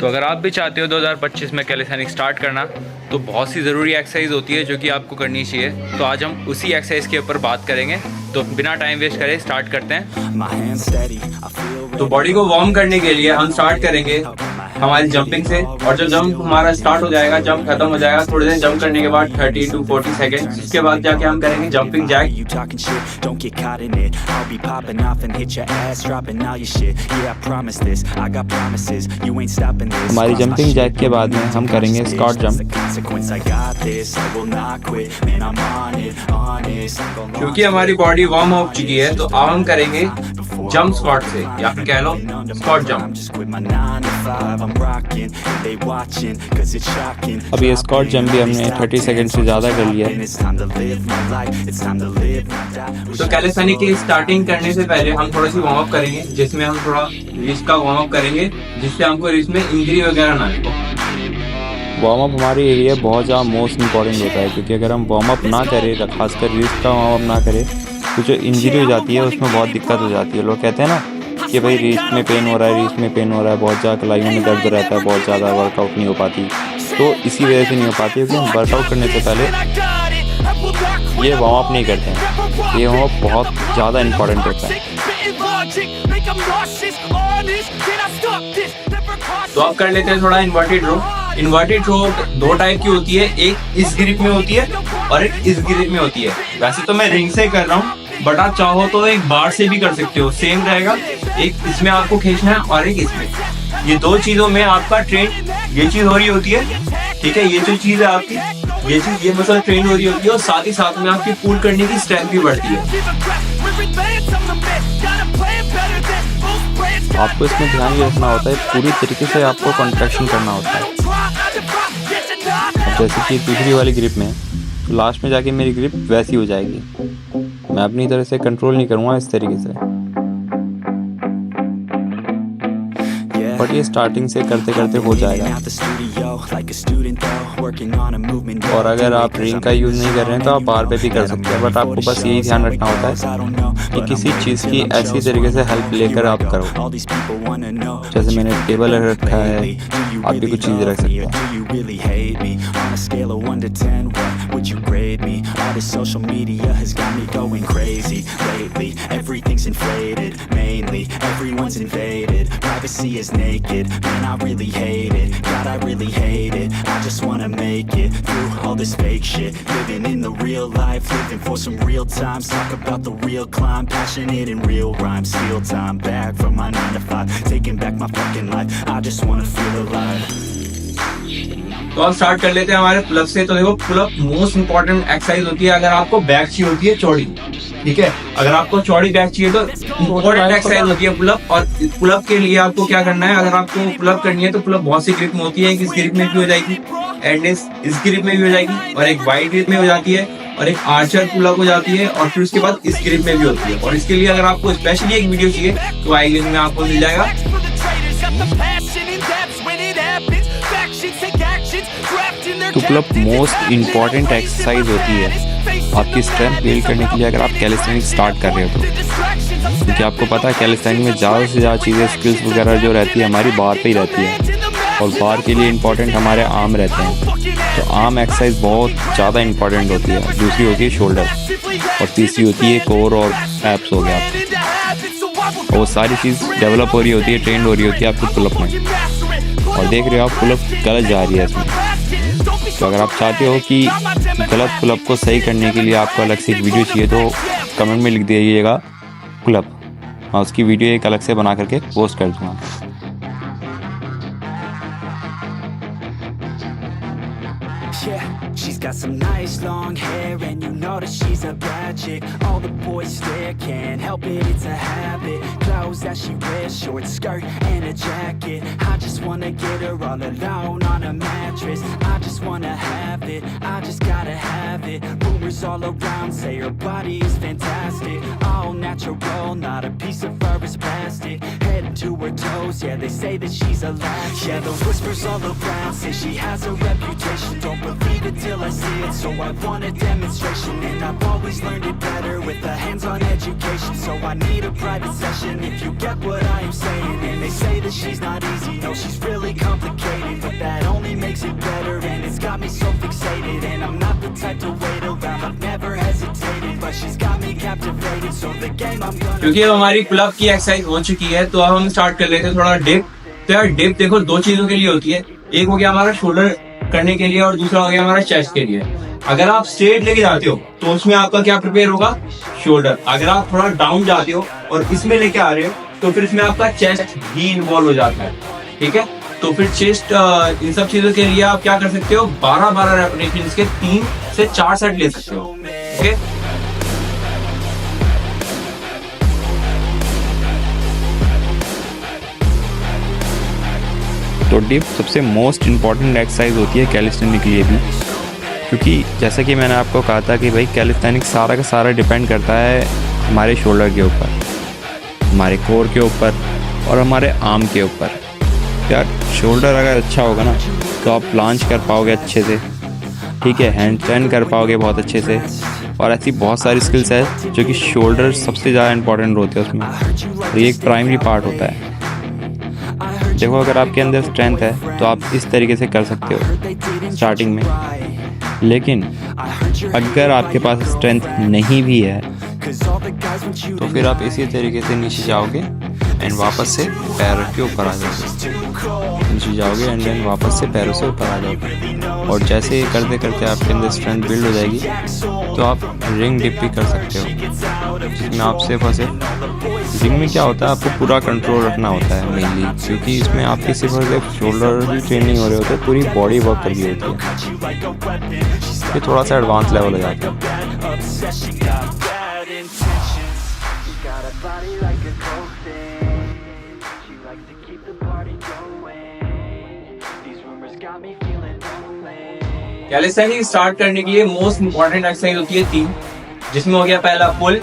तो अगर आप भी चाहते हो 2025 में कैलिस्थेनिक्स स्टार्ट करना, तो बहुत सी ज़रूरी एक्सरसाइज होती है जो कि आपको करनी चाहिए। तो आज हम उसी एक्सरसाइज के ऊपर बात करेंगे। तो बिना टाइम वेस्ट करे स्टार्ट करते हैं। तो बॉडी को वार्म करने के लिए हम स्टार्ट करेंगे हमारी जंपिंग से, और जब जंप हमारा स्टार्ट हो जाएगा, जंप खत्म हो जाएगा, थोड़ी देर जंप करने के बाद 30 to 40 सेकेंड, उसके बाद जाके हम करेंगे जंपिंग जैक। हमारी जंपिंग जैक के बाद में हम करेंगे स्क्वाट जंप। क्योंकि हमारी बॉडी वार्म हो चुकी है, तो अब हम करेंगे जंप स्क्वाट से, या फिर कह लो स्क्वाट जंप। अब ये स्क्वाट जंप भी हमने 30 सेकंड से ज़्यादा कर लिया है। तो कैलिस्थेनिक्स की स्टार्टिंग करने से पहले हम थोड़ा सी वार्म अप करेंगे, जिसमें हम थोड़ा रिस्ट का वार्म अप करेंगे, जिससे हमको रिस्ट में इंजरी वगैरह ना हो। वार्म अप हमारे लिए बहुत ज़्यादा मोस्ट इंपॉर्टेंट होता है, क्योंकि अगर हम वार्म अप ना करें, खासकर रिस्ट का वार्म अप ना करें, तो जो इंजरी हो जाती है उसमें बहुत दिक्कत हो जाती है। लोग कहते हैं ना कि भाई रिस्ट में पेन हो रहा है, रिस्ट में पेन हो रहा है, बहुत ज़्यादा कलाइयों में दर्द रहता है, बहुत ज़्यादा वर्कआउट नहीं हो पाती। तो इसी वजह से नहीं हो पाती, क्योंकि हम वर्कआउट करने से पहले ये वार्म अप नहीं करते हैं। ये वार्म अप बहुत ज़्यादा इम्पॉर्टेंट होता है। तो आप कर लेते हैं थोड़ा इन्वर्टेड रो। इन्वर्टेड रो दो टाइप की होती है, एक इस ग्रिप में होती है और एक इस ग्रिप में होती है। वैसे तो मैं रिंग से कर रहा हूँ, बट आप चाहो तो एक बार से भी कर सकते हो, सेम रहेगा। एक इसमें आपको खींचना है और एक इसमें। ये दो चीजों में आपका ट्रेन, ये चीज हो रही होती है, ठीक है, ये जो चीज है आपकी, ये चीज, ये मसल ट्रेन हो रही होती है, और साथ ही साथ में आपकी पुल करने की स्ट्रेंथ भी बढ़ती है। आपको इसमें ध्यान ये रखना होता है, पूरी तरीके से आपको कॉन्ट्रैक्शन करना होता है। जैसे कि दूसरी वाली ग्रिप में, तो लास्ट में जाके मेरी ग्रिप वैसी हो जाएगी। मैं अपनी तरह से कंट्रोल नहीं करूँगा इस तरीके से, बट ये स्टार्टिंग से करते करते हो जाएगा। और अगर आप रिंग का यूज़ नहीं कर रहे हैं तो आप बार पे भी कर सकते हैं, बट आपको बस यही ध्यान रखना होता है कि किसी चीज़ की ऐसी तरीके से हेल्प लेकर आप करो। जैसे मैंने टेबल रखा है, आप भी कुछ चीज़ें रख सकते हैं। Privacy is naked, man, I really hate it. God, I really hate it. I just wanna make it through all this fake shit. Living in the real life, living for some real times. Talk about the real climb, passionate in real rhymes. Steal time back from my 9 to 5, taking back my fucking life. I just wanna feel alive. तो अब start कर लेते हैं हमारे pull up से। तो देखो, pull up most important exercise होती है अगर आपको बैक चाहिए होती है चौड़ी, ठीक है। अगर आपको चौड़ी बैक चाहिए तो इंपॉर्टेंट एक्सरसाइज होती है पुलअप। और पुलअप के लिए आपको क्या करना है, अगर आपको पुलअप करनी है तो पुलअप बहुत सी ग्रिप में होती है। एक इस ग्रिप में भी हो जाएगी, एंड इस ग्रिप में भी हो जाएगी, और एक वाइड ग्रिप में हो जाती है, और एक आर्चर पुलअप हो जाती है, और फिर उसके बाद इस ग्रिप में भी होती है। और इसके लिए अगर आपको स्पेशली एक वीडियो चाहिए तो आई लिंक में आपको मिल जाएगा। तो पुलअप मोस्ट इम्पॉर्टेंट एक्सरसाइज होती है आपकी स्ट्रेंथ बिल्ड करने के लिए, अगर आप कैलिस्थेनिक्स स्टार्ट कर रहे हो तो। क्योंकि आपको पता है कैलिस्थेनिक्स में ज़्यादा से ज़्यादा चीज़ें, स्किल्स वगैरह जो रहती है हमारी बार पे ही रहती है, और बार के लिए इम्पॉर्टेंट हमारे आर्म रहते हैं। तो आर्म एक्सरसाइज बहुत ज़्यादा इंपॉर्टेंट होती है। दूसरी होती है शोल्डर, और तीसरी होती है कोर और एब्स हो गया आपको। वो सारी चीज़ डेवलप हो रही होती है, ट्रेंड हो रही होती है आपको पुलअप में। और देख रहे हो आप पुलअप गलत जा रही है इसमें। तो अगर आप चाहते हो कि गलत पुलअप को सही करने के लिए आपको अलग से एक वीडियो चाहिए, तो कमेंट में लिख दीजिएगा पुलअप, मैं उसकी वीडियो एक अलग से बना करके पोस्ट कर दूँगा। Yeah, she's got some nice long hair, and you know that she's a bad chick. All the boys stare, can't help it, it's a habit. Clothes that she wears, short skirt and a jacket. I just wanna get her all alone on a mattress. I just wanna have it, I just gotta have it. Rumors all around say her body is fantastic. All natural, not a piece of fur is plastic. Head to her toes, yeah, they say that she's a latch. Yeah, the whispers all around say she has a reputation. Don't believe it till I see it, so I want a demonstration. And I've always learned it better with a hands-on education. So I need a private session if you get what I am saying. And they say that she's not easy, no, she's really complicated. type to wait around. I've never hesitated, but she's got me captivated. So the game I'm gonna क्योंकि अब हमारी pull up की exercise हो चुकी है तो अब हम स्टार्ट कर लेते हैं थोड़ा डिप। तो यार डिप देखो दो चीजों के लिए होती है, एक हो गया हमारा शोल्डर करने के लिए और दूसरा हो गया हमारा चेस्ट के लिए। अगर आप स्ट्रेट लेके जाते हो तो उसमें आपका क्या प्रिपेयर होगा, शोल्डर। अगर आप थोड़ा डाउन जाते हो और इसमें लेके आ रहे हो तो फिर इसमें आपका चेस्ट भी इन्वॉल्व हो जाता है, ठीक है। तो फिर चेस्ट इन सब चीजों के लिए आप क्या कर सकते हो, 12-12 रेपिटेशन के 3 से 4 सेट ले सकते हो, ओके। तो डिप सबसे मोस्ट इम्पॉर्टेंट एक्सरसाइज होती है कैलिस्थेनिक के लिए भी, क्योंकि जैसा कि मैंने आपको कहा था कि भाई कैलिस्थेनिक सारा का सारा डिपेंड करता है हमारे शोल्डर के ऊपर, हमारे कोर के ऊपर और हमारे आर्म के ऊपर। यार शोल्डर अगर अच्छा होगा ना तो आप प्लांच कर पाओगे अच्छे से, ठीक है, हैंड स्टैंड कर पाओगे बहुत अच्छे से। और ऐसी बहुत सारी स्किल्स है जो कि शोल्डर सबसे ज़्यादा इंपॉर्टेंट होते हैं उसमें, और ये एक प्राइमरी पार्ट होता है। देखो अगर आपके अंदर स्ट्रेंथ है तो आप इस तरीके से कर सकते हो स्टार्टिंग में, लेकिन अगर आपके पास स्ट्रेंथ नहीं भी है तो फिर आप इसी तरीके से नीचे जाओगे एंड वापस से पैरों के ऊपर आ जाओगे, नीचे जाओगे एंड देन वापस से पैरों से ऊपर आ जाओगे। और जैसे ये करते करते आपके अंदर स्ट्रेंथ बिल्ड हो जाएगी तो आप रिंग डिप भी कर सकते हो, जिसमें आप सिर्फ और सिर्फ रिंग में क्या होता है, आपको पूरा कंट्रोल रखना होता है मेनली, क्योंकि इसमें आपकी सिर्फ और सिर्फ शोल्डर ही ट्रेन नहीं हो रहे होते, पूरी बॉडी वर्क कर रही होती है। ये थोड़ा सा एडवांस लेवल हो जाता है। कैलिस्थेनिक्स स्टार्ट करने के लिए मोस्ट इंपॉर्टेंट एक्सरसाइज होती है 3, जिसमें हो गया पहला पुल,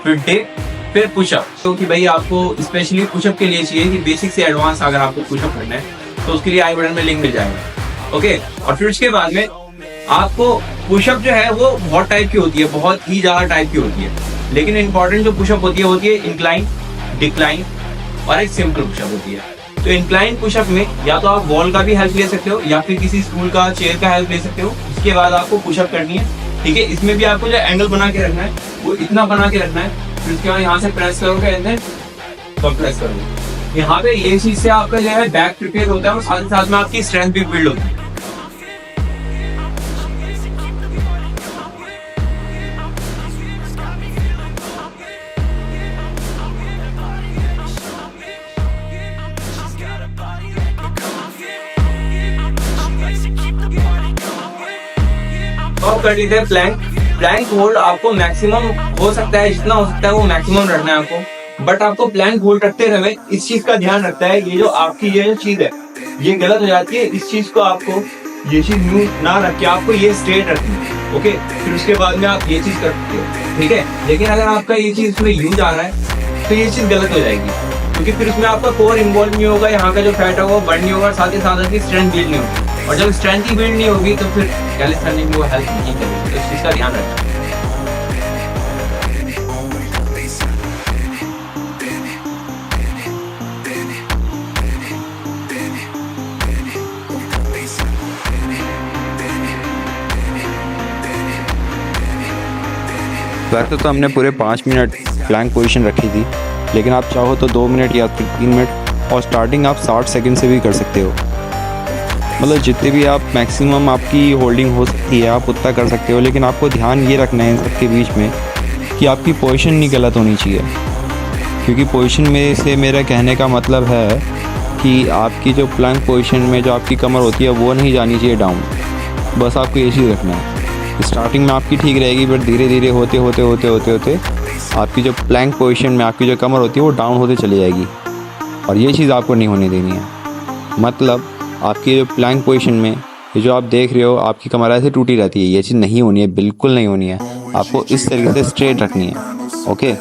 फिर डिप, फिर पुशअप। क्योंकि भाई आपको स्पेशली पुशअप के लिए चाहिए कि बेसिक से एडवांस अगर आपको पुशअप करना है तो उसके लिए आई बटन में लिंक मिल जाएगा, ओके। और फिर उसके बाद में आपको पुशअप जो है वो बहुत टाइप की होती है, बहुत ही ज्यादा टाइप की होती है, लेकिन इंपॉर्टेंट जो पुशअप होती है इंक्लाइन, डिक्लाइन और एक सिंपल पुशअप होती है। तो इंक्लाइन पुशअप में या तो आप वॉल का भी हेल्प ले सकते हो या फिर किसी स्टूल का, चेयर का हेल्प ले सकते हो। उसके बाद आपको पुशअप करनी है, ठीक है। इसमें भी आपको जो एंगल बना के रखना है वो इतना बना के रखना है, फिर उसके बाद यहाँ से प्रेस करोगे एंड देन कंप्रेस करोगे। यहाँ पे ये चीज से आपका जो है बैक प्रिपेयर होता है और साथ ही साथ में आपकी स्ट्रेंथ भी बिल्ड होती है। अब कर लीजिए हैं प्लैंक होल्ड। आपको मैक्सिमम हो सकता है, जितना हो सकता है वो मैक्सिमम रखना है आपको, बट आपको प्लैंक होल्ड रखते समय इस चीज का ध्यान रखता है, ये जो आपकी ये चीज है ये गलत हो जाती है। इस चीज को आपको ये चीज यूं ना रख के आपको ये स्ट्रेट रखनी है, ओके। फिर उसके बाद में आप ये चीज कर सकते हो, ठीक है। लेकिन अगर आपका ये चीज इसमें यूं जा रहा है तो ये चीज गलत हो जाएगी, क्योंकि फिर उसमें आपका कोर इन्वॉल्व नहीं होगा, यहाँ का जो फैट होगा वो बर्न नहीं होगा, साथ ही साथ आपकी स्ट्रेंथ बिल्ड नहीं होगी। और जब स्ट्रेंथ ही बिल्ड नहीं होगी तो फिर कैलिस्थेनिक्स में वो हेल्प नहीं करेगी। तो इस चीज का ध्यान रखना। वैसे तो हमने पूरे 5 मिनट प्लैंक पोजीशन रखी थी, लेकिन आप चाहो तो 2 मिनट या फिर 3 मिनट, और स्टार्टिंग आप 60 सेकंड से भी कर सकते हो। मतलब जितने भी आप मैक्सिमम आपकी होल्डिंग हो सकती है आप उतना कर सकते हो, लेकिन आपको ध्यान ये रखना है इन सब के बीच में कि आपकी पोजीशन नहीं गलत होनी चाहिए। क्योंकि पोजीशन में से मेरा कहने का मतलब है कि आपकी जो प्लैंक पोजीशन में जो आपकी कमर होती है वो नहीं जानी चाहिए डाउन, बस आपको ये चीज़ रखना है। स्टार्टिंग में आपकी ठीक रहेगी, बट धीरे धीरे होते होते होते होते होते आपकी जो प्लैंक पोजीशन में आपकी जो कमर होती है वो डाउन होते चली जाएगी, और ये चीज़ आपको नहीं होने देनी है। मतलब आपकी जो प्लैंक पोजीशन में ये जो आप देख रहे हो आपकी कमर ऐसे टूटी रहती है, ये चीज़ नहीं होनी है, बिल्कुल नहीं होनी है। आपको इस तरीके से स्ट्रेट रखनी है, ओके।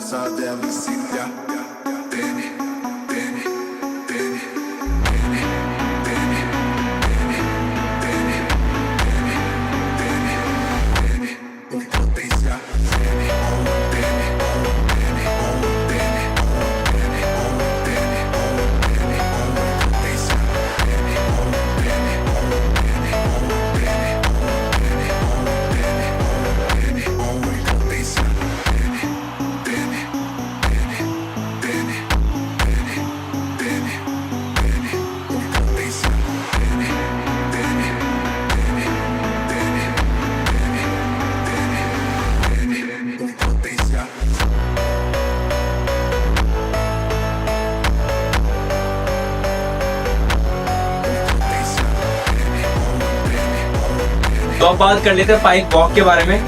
तो अब बात कर लेते हैं पाइक वॉक के बारे में।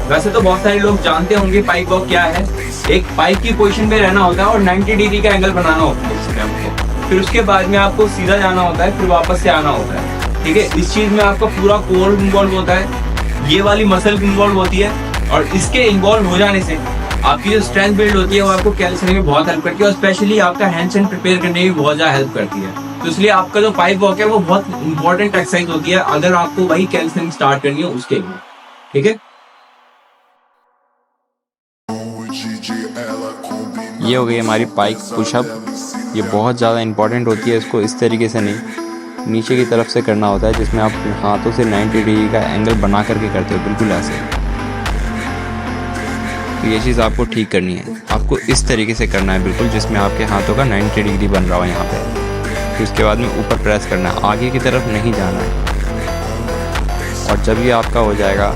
वैसे तो बहुत सारे लोग जानते होंगे पाइक वॉक क्या है। एक पाइक की पोजीशन पे रहना होता है और 90 डिग्री का एंगल बनाना होता है इसमें आपको। फिर उसके बाद में आपको सीधा जाना होता है, फिर वापस से आना होता है। ठीक है, इस चीज में आपका पूरा कोर इन्वॉल्व होता है, ये वाली मसल इन्वॉल्व होती है, और इसके इन्वॉल्व हो जाने से आपकी जो स्ट्रेंथ बिल्ड होती है वो आपको कैल्शियम में बहुत हेल्प करती है, और स्पेशली आपका हैंडस्टैंड प्रिपेयर करने में बहुत ज्यादा हेल्प करती है। तो इसलिए आपका जो पाइक वॉक है वो बहुत इंपॉर्टेंट एक्सरसाइज होती है अगर आपको वही कैल्शियम स्टार्ट करनी है उसके लिए। ठीक है, ये हो गई हमारी पाइक पुशअप। ये बहुत ज़्यादा इंपॉर्टेंट होती है। इसको इस तरीके से नहीं, नीचे की तरफ से करना होता है, जिसमें आप हाथों से 90 डिग्री का एंगल बना करके करते हो, बिल्कुल ऐसे। तो ये चीज़ आपको ठीक करनी है। आपको इस तरीके से करना है बिल्कुल, जिसमें आपके हाथों का 90 डिग्री बन रहा हो यहाँ पे। फिर उसके बाद में ऊपर प्रेस करना है, आगे की तरफ नहीं जाना है। और जब ये आपका हो जाएगा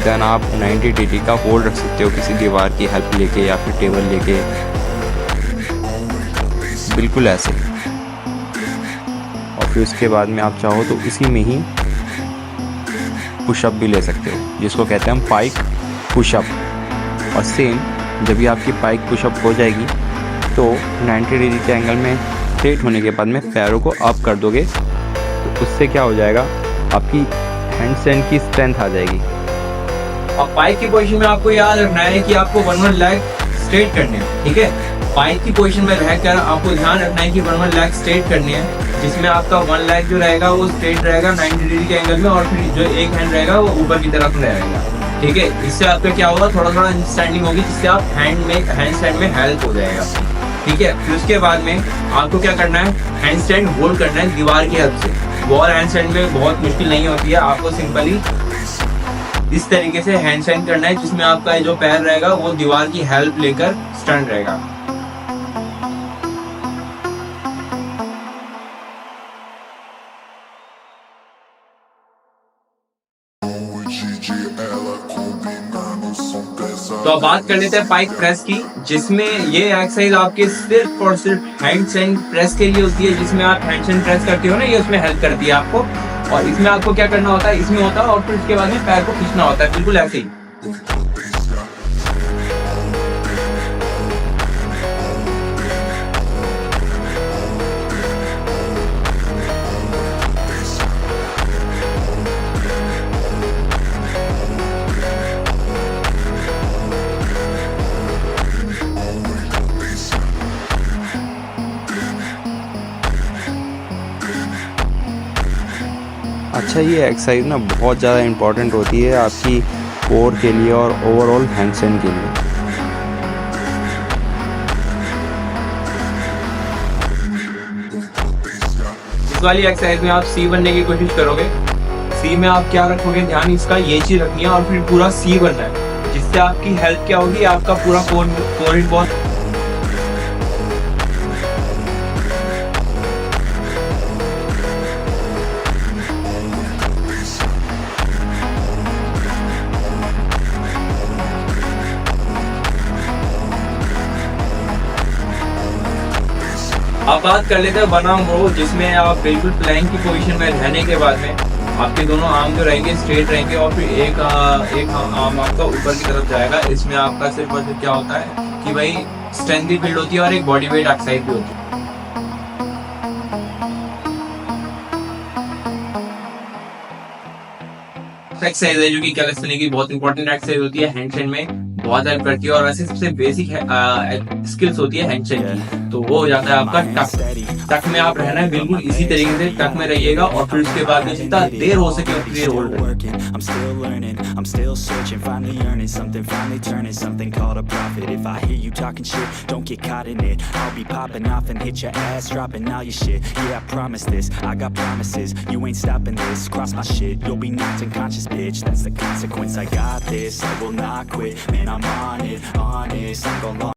देन आप 90 डिग्री का होल्ड रख सकते हो किसी दीवार की हेल्प लेके या फिर टेबल लेके, बिल्कुल ऐसे। और फिर उसके बाद में आप चाहो तो इसी में ही पुशअप भी ले सकते हो, जिसको कहते हैं हम पाइक पुशअप। और सेम जब ये आपकी पाइक पुशअप हो जाएगी तो 90 डिग्री के एंगल में स्ट्रेट होने के बाद में पैरों को अप कर दोगे, तो उससे क्या हो जाएगा, आपकी हैंडस्टैंड की स्ट्रेंथ आ जाएगी। और पाइक की पोजीशन में आपको याद रखना है कि आपको वन लेग स्ट्रेट करने हैं। ठीक है, पाइक की पोजीशन में रहकर आपको ध्यान रखना है कि वन लेग स्ट्रेट करनी है, जिसमें आपका वन लेग जो रहेगा वो स्ट्रेट रहेगा 90 डिग्री के एंगल में, और फिर जो एक हैंड रहेगा वो ऊपर की तरफ रहेगा। ठीक है, इससे आपका क्या होगा, थोड़ा थोड़ा स्टैंडिंग होगी, जिससे आप हैंड स्टैंड में हेल्प हो जाएगा। ठीक है, फिर उसके बाद में आपको क्या करना है, हैंड स्टैंड होल्ड करना है दीवार की हेल्प से। वॉल हैंड स्टैंड में बहुत मुश्किल नहीं होती है, आपको सिंपली इस तरीके से हैंड स्टैंड करना है, जिसमें आपका जो पैर रहेगा वो दीवार की हेल्प लेकर स्टैंड रहेगा। तो अब बात कर लेते हैं पाइक प्रेस की, जिसमें ये एक्सरसाइज आपके सिर्फ और सिर्फ हैंड स्टैंड प्रेस के लिए होती है, जिसमें आप हैंड स्टैंड प्रेस करते हो ना, ये उसमें हेल्प करती है आपको। और इसमें आपको क्या करना होता है, इसमें होता है, और फिर उसके बाद में पैर को खींचना होता है, बिल्कुल ऐसे ही। अच्छा, ये एक्सरसाइज ना बहुत ज़्यादा इम्पॉर्टेंट होती है आपकी कोर के लिए और ओवरऑल हैंडस्टैंड के लिए। इस वाली एक्सरसाइज में आप सी बनने की कोशिश करोगे। सी में आप क्या रखोगे, ध्यान इसका ये चीज रखनी है, और फिर पूरा सी बनना है, जिससे आपकी हेल्प क्या होगी, आपका पूरा कोर बहुत अब बात कर लेते हैं वन आर्म रो, जिसमें आप बिल्कुल प्लैंक की पोजीशन में रहने के बाद में आपके दोनों आर्म जो रहेंगे स्ट्रेट रहेंगे, और फिर एक आर्म आपका ऊपर की तरफ जाएगा। इसमें आपका सिर्फ और सिर्फ क्या होता है कि भाई स्ट्रेंथ भी बिल्ड होती है और एक बॉडी वेट एक्सरसाइज भी होती है। एक्सरसाइज है जो कि कैलिस्थेनिक्स की बहुत इंपॉर्टेंट एक्सरसाइज होती है, हैंडस्टैंड में बहुत हेल्प करती है, और वैसे सबसे बेसिक स्किल्स होती है हैंडस्टैंड की। तो वो हो जाता है आपका टक। टक में आप रहना है बिल्कुल इसी तरीके से, टक में रहिएगा, और फिर उसके बाद में जितना देर हो सके उतनी देर होल्ड करें। I'm still learning, I'm still searching, finally earning something, finally turning something called a profit. If I hear you talking shit, don't get caught in it. I'll be popping off and hit your ass, dropping all your shit. Yeah, I promise this, I got promises. You ain't stopping this, cross my shit, you'll be knocked unconscious, bitch. That's the consequence. I got this, I will not quit. Man, I'm on it, honest. I'm gon'